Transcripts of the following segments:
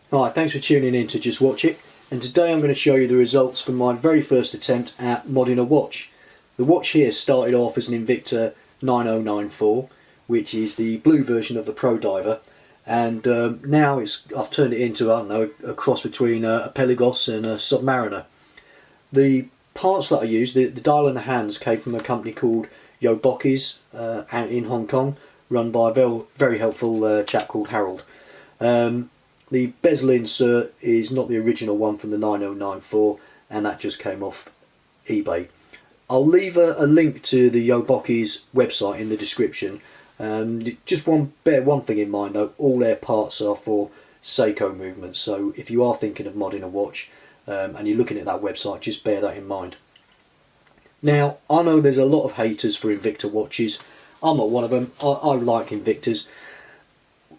Hi, thanks for tuning in to Just Watch It, and today I'm going to show you the results from my very first attempt at modding a watch. The watch here started off as an Invicta 9094, which is the blue version of the Pro Diver, and now I've turned it into, I don't know, a cross between a Pelagos and a Submariner. The parts that I used, the dial and the hands, came from a company called Yobokies out in Hong Kong, run by a very helpful chap called Harold. The bezel insert is not the original one from the 9094, and that just came off eBay. I'll leave a link to the Yobokies website in the description. Just bear one thing in mind though, all their parts are for Seiko movements, so if you are thinking of modding a watch and you're looking at that website, just bear that in mind. Now, I know there's a lot of haters for Invicta watches. I'm not one of them. I like Invictas.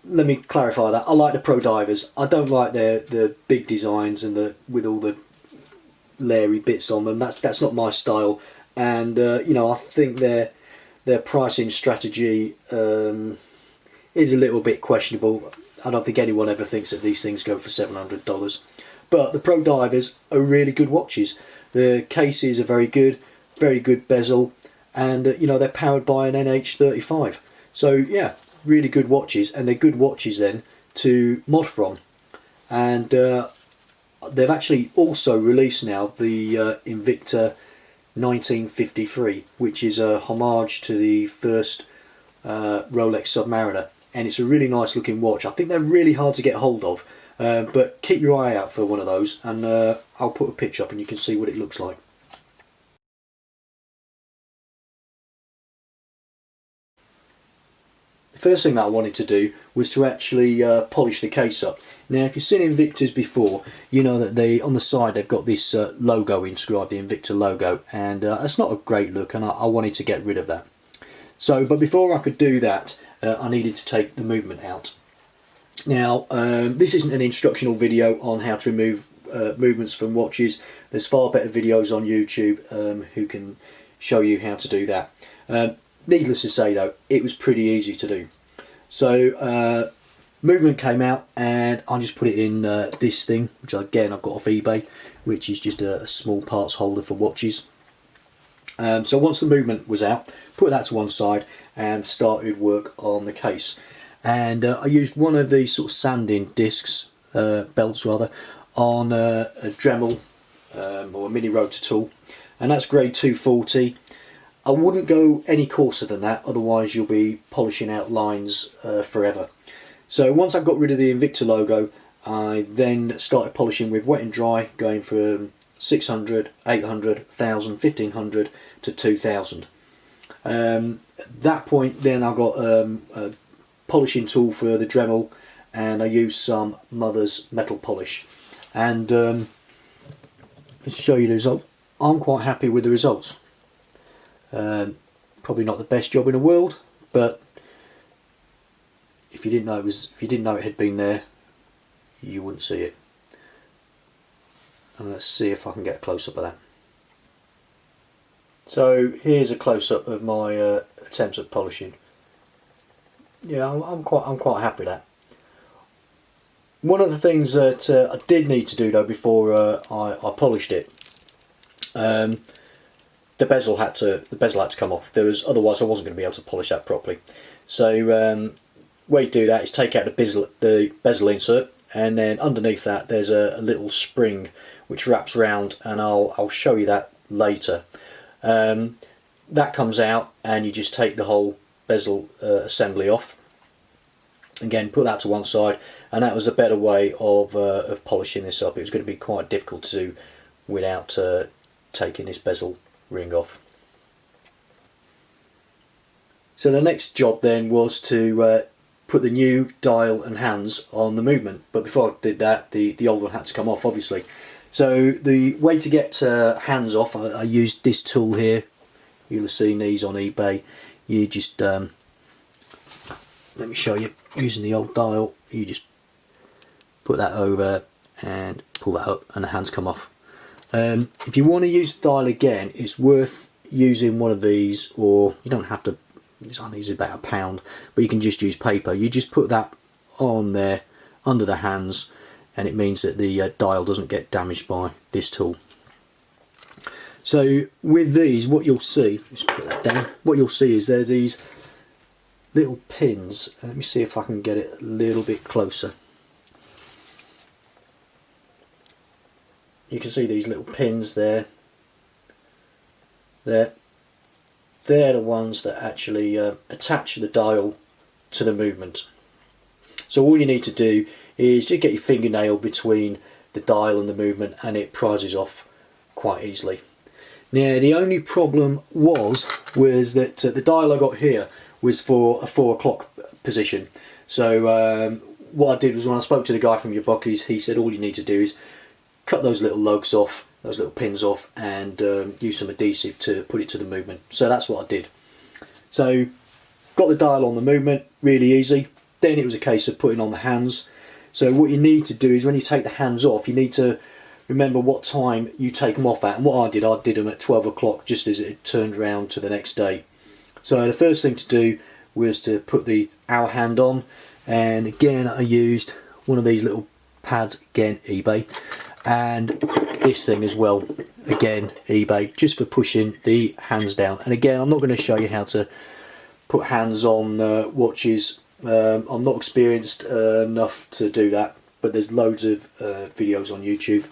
Let me clarify that. I like the Pro Divers. I don't like the big designs and with all the leery bits on them. That's not my style. And you know, I think their pricing strategy is a little bit questionable. I don't think anyone ever thinks that these things go for $700. But the Pro Divers are really good watches. The cases are very good bezel, and you know, they're powered by an NH35. So yeah, really good watches, and they're good watches then to mod from. And they've actually also released now the Invicta 1953, which is a homage to the first Rolex Submariner, and it's a really nice looking watch. I think they're really hard to get hold of, but keep your eye out for one of those, and I'll put a picture up and you can see what it looks like. The first thing that I wanted to do was to actually polish the case up. Now, if you've seen Invictas before, you know that on the side they've got this logo inscribed, the Invicta logo, and that's not a great look, and I wanted to get rid of that. So, but before I could do that, I needed to take the movement out. Now, this isn't an instructional video on how to remove movements from watches. There's far better videos on YouTube who can show you how to do that. Needless to say though, it was pretty easy to do. So movement came out, and I just put it in this thing, which again I've got off eBay, which is just a small parts holder for watches. So once the movement was out, put that to one side and started work on the case. And I used one of these sort of sanding discs, belts rather, on a Dremel or a mini rotor tool, and that's grade 240. I wouldn't go any coarser than that, otherwise you'll be polishing out lines forever. So once I've got rid of the Invicta logo, I then started polishing with wet and dry, going from 600, 800, 1000, 1500 to 2000. At that point then I got a polishing tool for the Dremel, and I used some Mother's metal polish. And let's show you the result. I'm quite happy with the results. Probably not the best job in the world, but if you didn't know it had been there, you wouldn't see it. And let's see if I can get a close up of that. So here's a close up of my attempts at polishing. Yeah, I'm quite happy with that. One of the things that I did need to do though before I polished it, the bezel had to come off. Otherwise I wasn't going to be able to polish that properly. So way to do that is take out the bezel insert, and then underneath that there's a little spring which wraps round, and I'll show you that later. That comes out, and you just take the whole bezel assembly off. Again, put that to one side, and that was a better way of polishing this up. It was going to be quite difficult to do without taking this bezel ring off. So the next job then was to put the new dial and hands on the movement, but before I did that, the old one had to come off, obviously. So the way to get hands off, I used this tool here. You'll have seen these on eBay. You just let me show you. Using the old dial, you just put that over and pull that up, and the hands come off. If you want to use the dial again, it's worth using one of these, or you don't have to. I think it's about £1, but you can just use paper. You just put that on there under the hands, and it means that the dial doesn't get damaged by this tool. So with these, what you'll see, let's put that down, what you'll see is there's these little pins. Let me see if I can get it a little bit closer. You can see these little pins there. They're the ones that actually attach the dial to the movement. So all you need to do is just get your fingernail between the dial and the movement, and it prizes off quite easily. Now the only problem was that the dial I got here was for a 4 o'clock position. So what I did was, when I spoke to the guy from Yobokies, he said all you need to do is cut those little lugs off, those little pins off, and use some adhesive to put it to the movement. So that's what I did. So got the dial on the movement, really easy. Then it was a case of putting on the hands. So what you need to do is, when you take the hands off, you need to remember what time you take them off at. And what I did them at 12 o'clock, just as it turned round to the next day. So the first thing to do was to put the hour hand on, and again I used one of these little pads, again eBay, and this thing as well, again eBay, just for pushing the hands down. And again, I'm not going to show you how to put hands on watches. I'm not experienced enough to do that, but there's loads of videos on YouTube.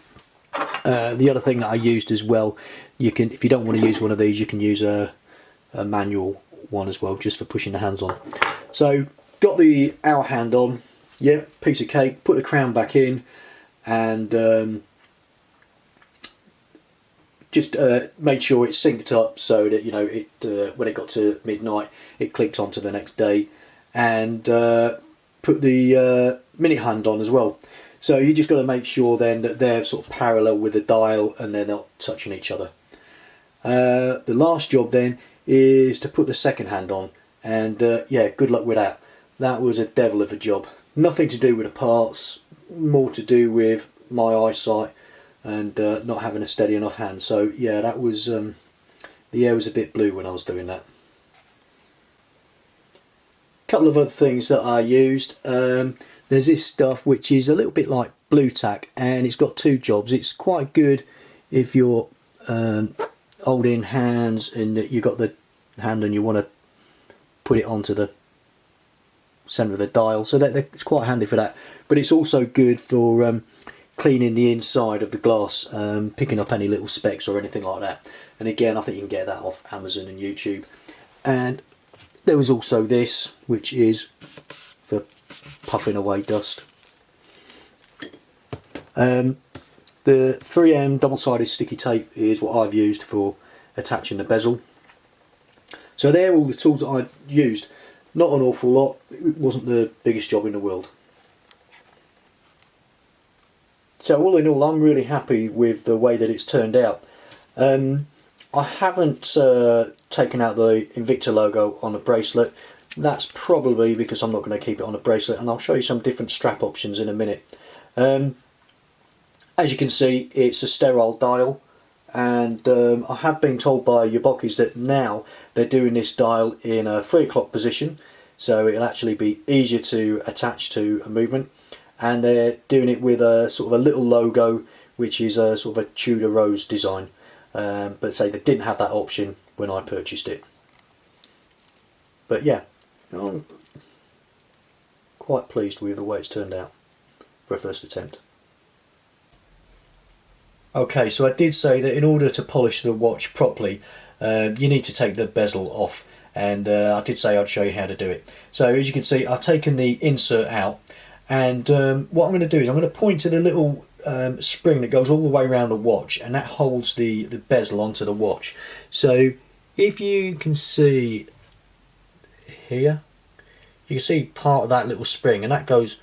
The other thing that I used as well, you can, if you don't want to use one of these, you can use a manual one as well, just for pushing the hands on. So got the hour hand on, yeah, piece of cake. Put the crown back in, and just made sure it synced up so that, you know, it when it got to midnight, it clicked onto the next day, and put the minute hand on as well. So you just got to make sure then that they're sort of parallel with the dial and they're not touching each other. The last job then is to put the second hand on, and yeah, good luck with that. That was a devil of a job. Nothing to do with the parts, more to do with my eyesight and not having a steady enough hand. So yeah, that was the air was a bit blue when I was doing that. Couple of other things that I used. There's this stuff which is a little bit like blue tack, and it's got two jobs. It's quite good if you're holding hands and you've got the hand and you want to put it onto the centre of the dial, so that it's quite handy for that. But it's also good for cleaning the inside of the glass, picking up any little specks or anything like that. And again, I think you can get that off Amazon and YouTube. And there was also this, which is for puffing away dust. The 3M double-sided sticky tape is what I've used for attaching the bezel. So they're all the tools that I used. Not an awful lot. It wasn't the biggest job in the world. So all in all, I'm really happy with the way that it's turned out. I haven't taken out the Invicta logo on the bracelet. That's probably because I'm not going to keep it on a bracelet, and I'll show you some different strap options in a minute. As you can see, it's a sterile dial, and I have been told by Yobokies that now they're doing this dial in a 3 o'clock position, so it'll actually be easier to attach to a movement. And they're doing it with a sort of a little logo, which is a sort of a Tudor rose design. But say they didn't have that option when I purchased it. But yeah, I'm quite pleased with the way it's turned out for a first attempt. Okay, so I did say that in order to polish the watch properly, you need to take the bezel off, and I did say I'd show you how to do it. So as you can see, I've taken the insert out, and what I'm going to do is I'm going to point to the little spring that goes all the way around the watch, and that holds the bezel onto the watch. So if you can see here, you can see part of that little spring, and that goes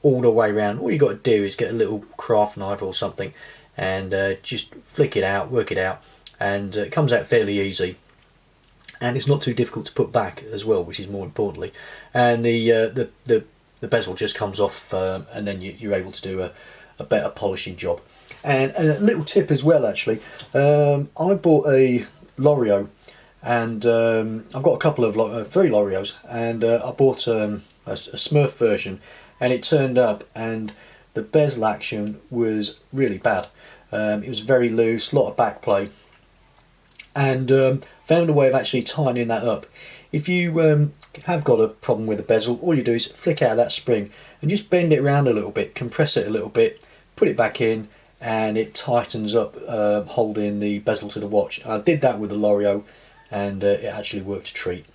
all the way around. All you got to do is get a little craft knife or something and just flick it out, work it out, and it comes out fairly easy, and it's not too difficult to put back as well, which is more importantly. And the bezel just comes off, and then you're able to do a better polishing job. And a little tip as well, actually, I bought a Lorient, and I've got a couple of 3 Loriots, and I bought a Smurf version, and it turned up, and the bezel action was really bad. It was very loose, a lot of back play, and found a way of actually tightening that up. If you have got a problem with the bezel, all you do is flick out that spring and just bend it around a little bit, compress it a little bit, put it back in, and it tightens up, holding the bezel to the watch. And I did that with the Lorient, and it actually worked a treat.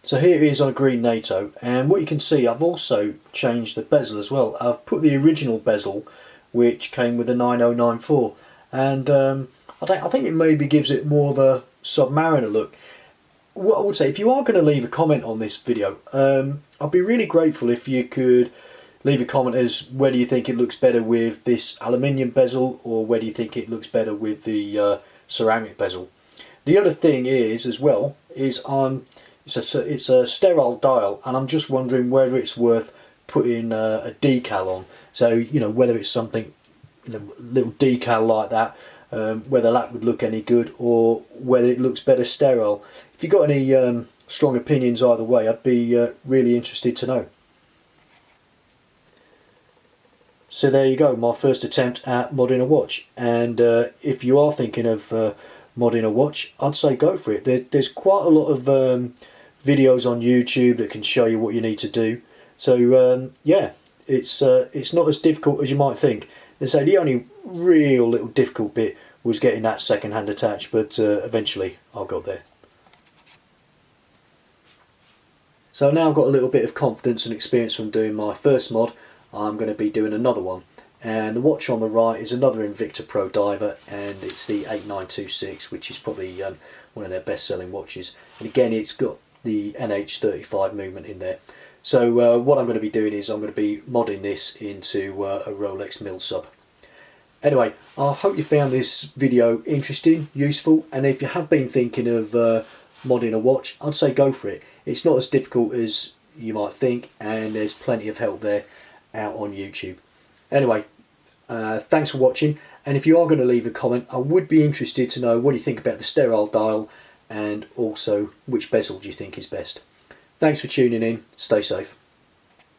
So here it is on a green NATO, and what you can see, I've also changed the bezel as well. I've put the original bezel, which came with the 9094, and I think it maybe gives it more of a Submariner look. What I would say, if you are going to leave a comment on this video, I'd be really grateful if you could leave a comment as whether you think it looks better with this aluminium bezel or whether you think it looks better with the ceramic bezel. The other thing is, as well, is it's a sterile dial, and I'm just wondering whether it's worth putting a decal on. So, you know, whether it's something, you know, little decal like that, whether that would look any good or whether it looks better sterile. If you've got any strong opinions either way, I'd be really interested to know. So there you go, my first attempt at modding a watch. And if you are thinking of modding a watch, I'd say go for it. There's quite a lot of videos on YouTube that can show you what you need to do. So yeah, it's not as difficult as you might think. And so the only real little difficult bit was getting that second hand attached, but eventually I got there. So now I've got a little bit of confidence and experience from doing my first mod. I'm going to be doing another one, and the watch on the right is another Invicta Pro Diver, and it's the 8926, which is probably one of their best selling watches, and again it's got the NH35 movement in there. So what I'm going to be doing is I'm going to be modding this into a Rolex Mil Sub. Anyway, I hope you found this video interesting, useful, and if you have been thinking of modding a watch, I'd say go for it. It's not as difficult as you might think, and there's plenty of help there out on YouTube. Anyway, thanks for watching, and if you are going to leave a comment, I would be interested to know what you think about the sterile dial, and also which bezel do you think is best. Thanks for tuning in, stay safe.